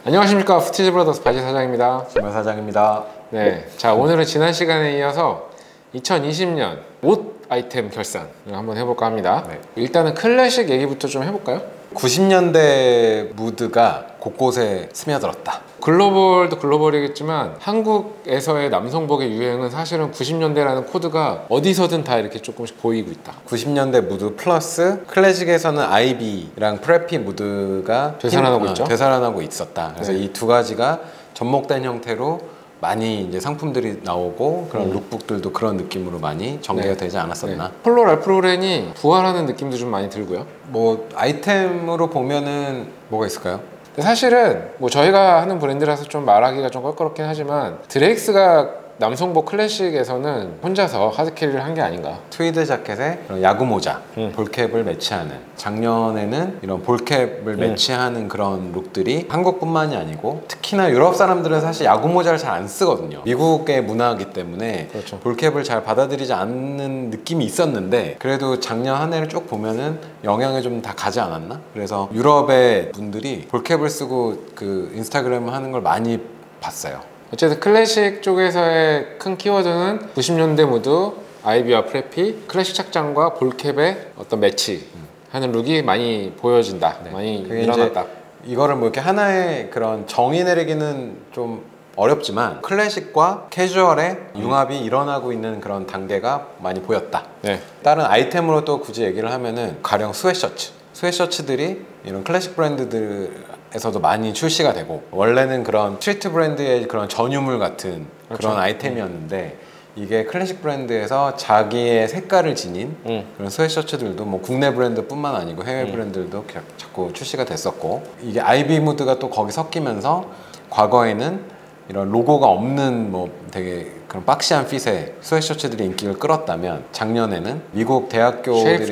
안녕하십니까, 스티즈 브라더스 바지 사장입니다. 김현 사장입니다. 네, 자 오늘은 지난 시간에 이어서 2020년 옷 아이템 결산을 한번 해볼까 합니다. 네. 일단은 클래식 얘기부터 좀 해볼까요? 90년대 무드가 곳곳에 스며들었다. 글로벌도 글로벌이겠지만 한국에서의 남성복의 유행은 사실은 90년대라는 코드가 어디서든 다 이렇게 조금씩 보이고 있다. 90년대 무드 플러스 클래식에서는 아이비랑 프레피 무드가 되살아나고 있죠. 되살아나고 있었다. 그래서 네. 이 두 가지가 접목된 형태로 많이 이제 상품들이 나오고 그런 룩북들도 그런 느낌으로 많이 전개가 네. 되지 않았었나. 폴로 랄프 로렌이 부활하는 느낌도 좀 많이 들고요. 뭐 아이템으로 보면은 뭐가 있을까요? 사실은 뭐 저희가 하는 브랜드라서 좀 말하기가 좀 껄끄럽긴 하지만 드레익스가 남성복 클래식에서는 혼자서 하드캐리를 한 게 아닌가. 트위드 자켓에 그런 야구 모자, 볼캡을 매치하는, 작년에는 이런 볼캡을 매치하는 그런 룩들이 한국뿐만이 아니고 특히나 유럽 사람들은 사실 야구 모자를 잘 안 쓰거든요. 미국의 문화이기 때문에 그렇죠. 볼캡을 잘 받아들이지 않는 느낌이 있었는데 그래도 작년 한 해를 쭉 보면은 영향을 좀 다 가지 않았나? 그래서 유럽의 분들이 볼캡을 쓰고 그 인스타그램 하는 걸 많이 봤어요. 어쨌든 클래식 쪽에서의 큰 키워드는 90년대 무드, 아이비와 프레피, 클래식 착장과 볼캡의 어떤 매치 하는 룩이 많이 보여진다. 많이 일어났다. 이거를 뭐 이렇게 하나의 그런 정의 내리기는 좀 어렵지만 클래식과 캐주얼의 융합이 일어나고 있는 그런 단계가 많이 보였다. 네. 다른 아이템으로 또 굳이 얘기를 하면은 가령 스웨셔츠. 스웨셔츠들이 이런 클래식 브랜드들에서도 많이 출시가 되고 원래는 그런 스트리트 브랜드의 그런 전유물 같은 그렇죠. 그런 아이템이었는데 이게 클래식 브랜드에서 자기의 색깔을 지닌 그런 스웨셔츠들도 뭐 국내 브랜드뿐만 아니고 해외 브랜드들도 자꾸 출시가 됐었고 이게 아이비 무드가 또 거기 섞이면서 과거에는 이런 로고가 없는 뭐 되게 그런 박시한 핏의 스웨셔츠들이 인기를 끌었다면 작년에는 미국 대학교들이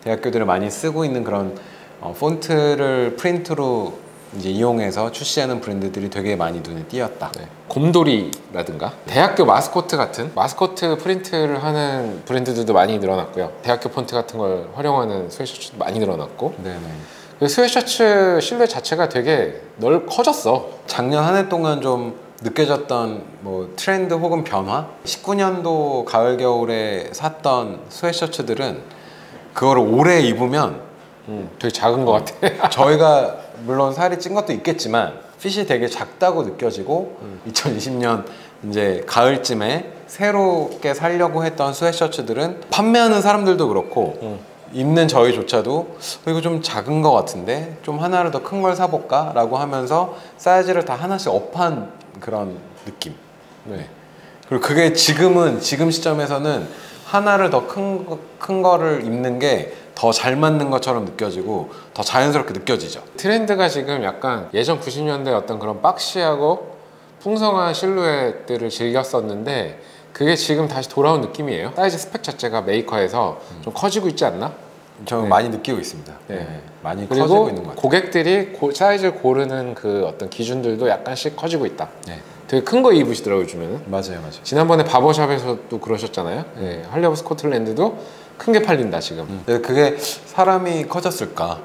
대학교들을 많이 쓰고 있는 그런 폰트를 프린트로 이제 이용해서 출시하는 브랜드들이 되게 많이 눈에 띄었다. 네. 곰돌이라든가 대학교 마스코트 같은 마스코트 프린트를 하는 브랜드들도 많이 늘어났고요. 대학교 폰트 같은 걸 활용하는 스웨셔츠도 많이 늘어났고 네네. 그 스웨셔츠 실루엣 자체가 되게 커졌어. 작년 한 해 동안 좀 느껴졌던 뭐 트렌드 혹은 변화? 19년도 가을 겨울에 샀던 스웨셔츠들은 그거를 오래 입으면 되게 작은 것 같아. 저희가 물론 살이 찐 것도 있겠지만 핏이 되게 작다고 느껴지고 2020년 이제 가을쯤에 새롭게 살려고 했던 스웨셔츠들은 판매하는 사람들도 그렇고 입는 저희조차도 이거 좀 작은 것 같은데 좀 하나를 더 큰 걸 사볼까? 라고 하면서 사이즈를 다 하나씩 업한 그런 느낌. 네. 그리고 그게 지금 시점에서는 하나를 더 큰 거를 입는 게 더 잘 맞는 것처럼 느껴지고 더 자연스럽게 느껴지죠. 트렌드가 지금 약간 예전 90년대 어떤 그런 박시하고 풍성한 실루엣들을 즐겼었는데 그게 지금 다시 돌아온 느낌이에요. 사이즈 스펙 자체가 메이커에서 좀 커지고 있지 않나? 저는 많이 느끼고 있습니다. 네. 많이 그리고 커지고 있는 것 같아요. 고객들이 사이즈를 고르는 그 어떤 기준들도 약간씩 커지고 있다. 네. 되게 큰 거 입으시더라고요, 요즘에는. 맞아요. 지난번에 바버샵에서도 그러셨잖아요. 네. 할리우드 스코틀랜드도 큰 게 팔린다 지금. 그게 사람이 커졌을까?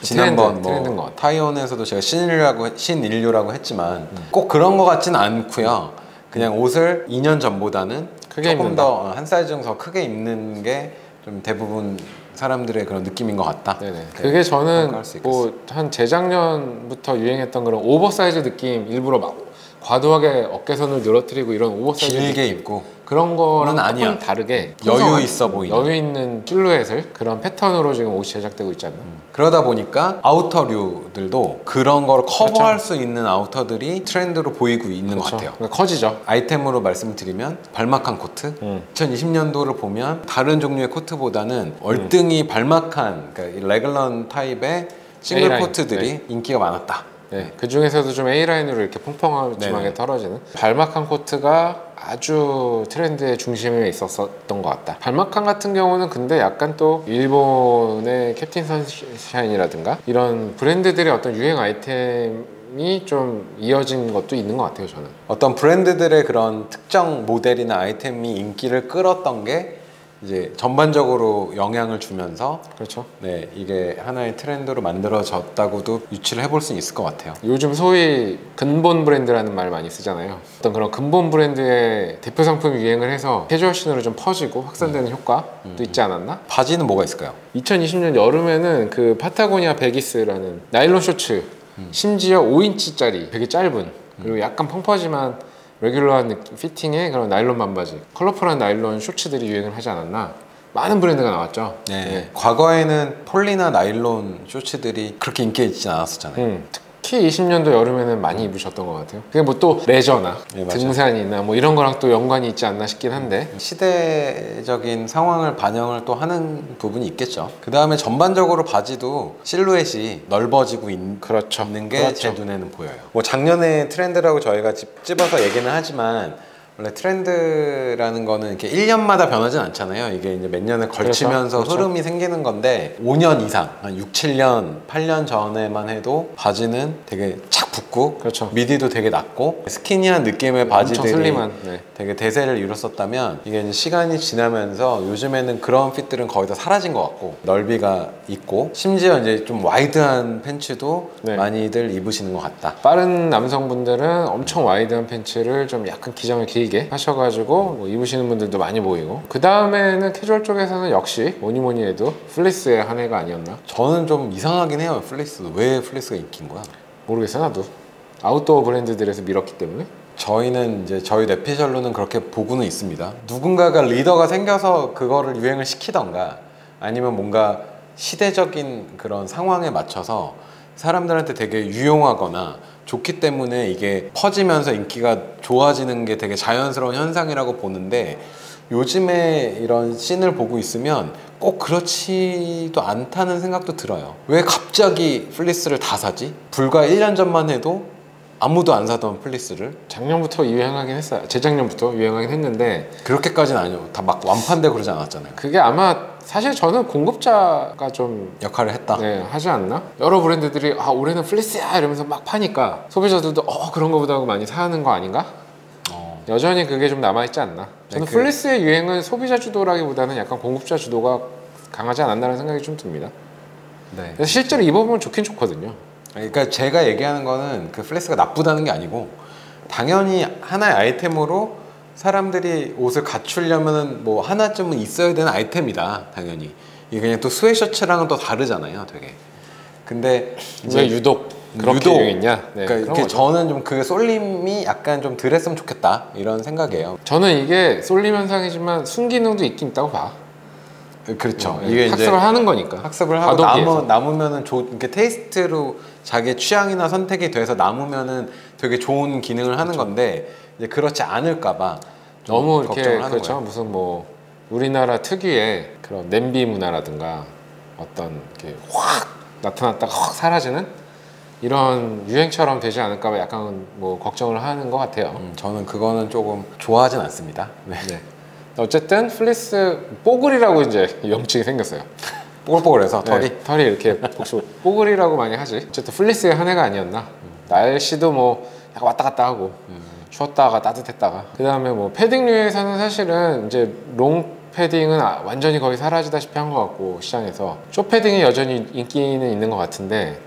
지난번 트렌드인 것 같아요. 타이온에서도 제가 신인류라고 했지만 꼭 그런 것 같지는 않고요. 그냥 옷을 2년 전보다는 크게 조금 입는다. 더 한 사이즈 정도 더 크게 입는 게 좀 대부분 사람들의 그런 느낌인 것 같다. 네네. 그게 저는 평가할 수 있겠어요. 뭐 한 재작년부터 유행했던 그런 오버사이즈 느낌, 일부러 막 과도하게 어깨선을 늘어뜨리고 이런 오버사이즈 길게 느낌. 입고 그런 거는 그건 아니야. 조금 다르게 여유 있어 보이는. 여유 있는 실루엣을 그런 패턴으로 지금 옷이 제작되고 있지 않나. 그러다 보니까 아우터류들도 그런 걸 커버할 수 있는 아우터들이 트렌드로 보이고 있는 것 같아요. 그러니까 커지죠. 아이템으로 말씀드리면 발막한 코트. 2020년도를 보면 다른 종류의 코트보다는 얼등이 발막한 그러니까 이 레글런 타입의 싱글 A라인. 코트들이 인기가 많았다. 네, 그 중에서도 좀 A라인으로 이렇게 퐁퐁하게 네네. 떨어지는 발막한 코트가 아주 트렌드의 중심에 있었던 것 같다. 발막한 같은 경우는 근데 약간 또 일본의 캡틴 선샤인이라든가 이런 브랜드들의 어떤 유행 아이템이 좀 이어진 것도 있는 것 같아요, 저는. 어떤 브랜드들의 그런 특정 모델이나 아이템이 인기를 끌었던 게 이제 전반적으로 영향을 주면서 그렇죠. 네, 이게 하나의 트렌드로 만들어졌다고도 유추를 해볼 수 있을 것 같아요. 요즘 소위 근본 브랜드라는 말 많이 쓰잖아요. 어떤 그런 근본 브랜드의 대표 상품이 유행을 해서 캐주얼 씬으로 좀 퍼지고 확산되는 효과도 있지 않았나? 바지는 뭐가 있을까요? 2020년 여름에는 그 파타고니아 베기스라는 나일론 쇼츠, 심지어 5인치짜리 되게 짧은 그리고 약간 펑퍼짐한 레귤러한 피팅의 그런 나일론 반바지, 컬러풀한 나일론 쇼츠들이 유행을 하지 않았나? 많은 브랜드가 나왔죠. 네. 과거에는 폴리나 나일론 쇼츠들이 그렇게 인기 있지 않았었잖아요. 특히 20년도 여름에는 많이 입으셨던 것 같아요. 그게 뭐 또 레저나 네, 맞아요. 등산이나 뭐 이런 거랑 또 연관이 있지 않나 싶긴 한데 시대적인 상황을 반영을 또 하는 부분이 있겠죠. 그 다음에 전반적으로 바지도 실루엣이 넓어지고 그렇죠. 있는 게 제 눈에는 보여요. 뭐 작년의 트렌드라고 저희가 집어서 얘기는 하지만 원래 트렌드라는 거는 이렇게 1년마다 변하진 않잖아요. 이게 이제 몇 년을 걸치면서 그렇죠. 흐름이 생기는 건데 5년 이상, 한 6, 7년, 8년 전에만 해도 바지는 되게 착 붙고 그렇죠. 미디도 되게 낮고 스키니한 느낌의 바지들이 슬림한, 네. 되게 대세를 이뤘었다면 이게 이제 시간이 지나면서 요즘에는 그런 핏들은 거의 다 사라진 것 같고 넓이가 있고 심지어 이제 좀 와이드한 팬츠도 네. 많이들 입으시는 것 같다. 빠른 남성분들은 엄청 와이드한 팬츠를 좀 약간 기장을 길게 하셔가지고 뭐 입으시는 분들도 많이 보이고 그 다음에는 캐주얼 쪽에서는 역시 뭐니 해도 플리스의 한 해가 아니었나? 저는 좀 이상하긴 해요. 플리스도 왜 플리스가 인기인 거야? 모르겠어 나도. 아웃도어 브랜드들에서 밀었기 때문에. 저희는 이제 저희 뇌피셜로는 그렇게 보고는 있습니다. 누군가가 리더가 생겨서 그거를 유행을 시키던가 아니면 뭔가 시대적인 그런 상황에 맞춰서 사람들한테 되게 유용하거나 좋기 때문에 이게 퍼지면서 인기가 좋아지는 게 되게 자연스러운 현상이라고 보는데 요즘에 이런 씬을 보고 있으면 꼭 그렇지도 않다는 생각도 들어요. 왜 갑자기 플리스를 다 사지? 불과 1년 전만 해도 아무도 안 사던 플리스를 작년부터 유행하긴 했어요. 재작년부터 유행하긴 했는데 그렇게까지는 아니고 다 막 완판되고 그러지 않았잖아요. 그게 아마 사실 저는 공급자가 좀 역할을 했다. 네, 하지 않나? 여러 브랜드들이 아 올해는 플리스야 이러면서 막 파니까 소비자들도 그런 거보다 하고 많이 사는 거 아닌가? 여전히 그게 좀 남아있지 않나? 저는 네, 플리스의 유행은 소비자 주도라기보다는 약간 공급자 주도가 강하지 않았나라는 생각이 좀 듭니다. 네. 그래서 실제로 입어보면 좋긴 좋거든요. 그러니까 제가 얘기하는 거는 그 플리스가 나쁘다는 게 아니고 당연히 하나의 아이템으로 사람들이 옷을 갖추려면 뭐 하나쯤은 있어야 되는 아이템이다. 당연히 이게 그냥 또 스웨셔츠랑은 또 다르잖아요. 되게. 근데 왜 유독 그렇게 유행했냐? 네, 그러니까 그런 거죠. 저는 좀 그 쏠림이 약간 좀 덜 했으면 좋겠다 이런 생각이에요. 저는 이게 쏠림 현상이지만 순기능도 있긴 있다고 봐. 그렇죠. 네, 이게 이제 학습을 하는 거니까. 학습을 하고 과도기에서. 남으면은 이렇게 테이스트로 자기 취향이나 선택이 돼서 남으면은 되게 좋은 기능을 하는 건데 이제 그렇지 않을까봐 너무 이렇게 걱정을 하는 그렇죠. 거예요. 무슨 뭐 우리나라 특유의 그런 냄비 문화라든가 어떤 이렇게 확 나타났다가 확 사라지는 이런 유행처럼 되지 않을까봐 약간 뭐 걱정을 하는 것 같아요. 저는 그거는 조금 좋아하진 않습니다. 네. 네. 어쨌든 플리스 뽀글이라고 이제 명칭이 생겼어요. 뽀글뽀글해서 털이. 네, 털이 이렇게 복수 뽀글이라고 많이 하지. 어쨌든 플리스의 한 해가 아니었나. 날씨도 뭐 약간 왔다 갔다 하고 추웠다가 따뜻했다가 그 다음에 뭐 패딩류에서는 사실은 이제 롱 패딩은 완전히 거의 사라지다시피 한 것 같고 시장에서 숏 패딩이 여전히 인기는 있는 것 같은데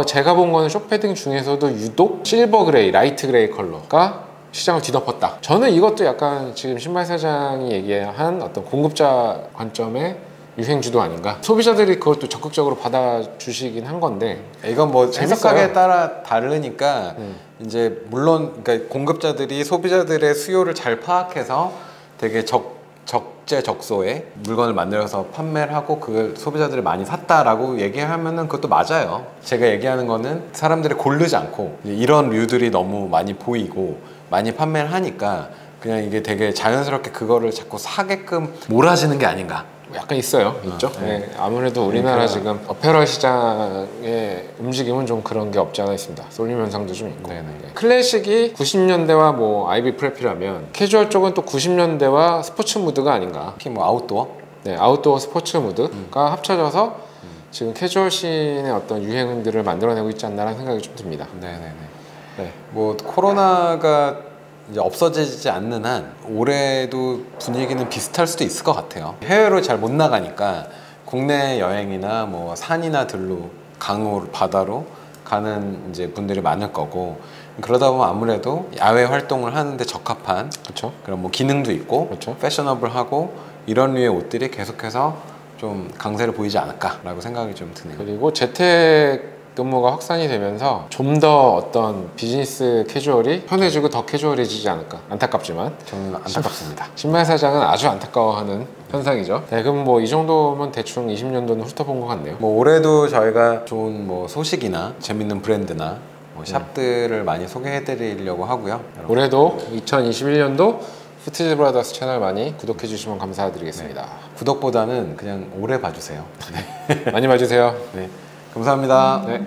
제가 본 거는 숏 패딩 중에서도 유독 실버 그레이, 라이트 그레이 컬러가 시장을 뒤덮었다. 저는 이것도 약간 지금 신발 사장이 얘기한 어떤 공급자 관점의 유행주도 아닌가. 소비자들이 그걸 또 적극적으로 받아주시긴 한 건데 이건 뭐 재밌어요. 해석하기에 따라 다르니까 이제 물론 그러니까 공급자들이 소비자들의 수요를 잘 파악해서 되게 적재적소에 물건을 만들어서 판매를 하고 그걸 소비자들이 많이 샀다라고 얘기하면은 그것도 맞아요. 제가 얘기하는 거는 사람들이 고르지 않고 이런 류들이 너무 많이 보이고 많이 판매를 하니까 그냥 이게 되게 자연스럽게 그거를 자꾸 사게끔 몰아지는 게 아닌가. 약간 있어요. 있죠. 네. 아무래도 우리나라 지금 어페럴 시장의 움직임은 좀 그런 게 없지 않아 있습니다. 쏠림 현상도 좀 있고. 네네. 클래식이 90년대와 뭐 아이비 프레피라면 캐주얼 쪽은 또 90년대와 스포츠 무드가 아닌가. 특히 뭐 아웃도어? 네, 아웃도어 스포츠 무드가 합쳐져서 지금 캐주얼 씬의 어떤 유행들을 만들어내고 있지 않나라는 생각이 좀 듭니다. 네네네. 네. 뭐 코로나가 이제 없어지지 않는 한 올해도 분위기는 비슷할 수도 있을 것 같아요. 해외로 잘 못 나가니까 국내 여행이나 뭐 산이나 들로 강으로 바다로 가는 이제 분들이 많을 거고, 그러다 보면 아무래도 야외 활동을 하는데 적합한 그렇죠. 그런 뭐 기능도 있고 그렇죠. 패셔너블하고 이런 류의 옷들이 계속해서 좀 강세를 보이지 않을까라고 생각이 좀 드네요. 그리고 재택 근무가 확산이 되면서 좀 더 어떤 비즈니스 캐주얼이 편해지고 더 캐주얼해지지 않을까. 안타깝지만 저는 안타깝습니다. 신발 사장은 아주 안타까워하는 현상이죠. 네, 그럼 뭐 이 정도면 대충 20년도는 훑어본 것 같네요. 뭐 올해도 저희가 좋은 뭐 소식이나 재밌는 브랜드나 뭐 샵들을 많이 소개해 드리려고 하고요. 여러분. 올해도 2021년도 후티즈 브라더스 채널 많이 구독해 주시면 감사드리겠습니다. 구독보다는 그냥 오래 봐주세요. 많이 봐주세요. 네, 감사합니다. 네.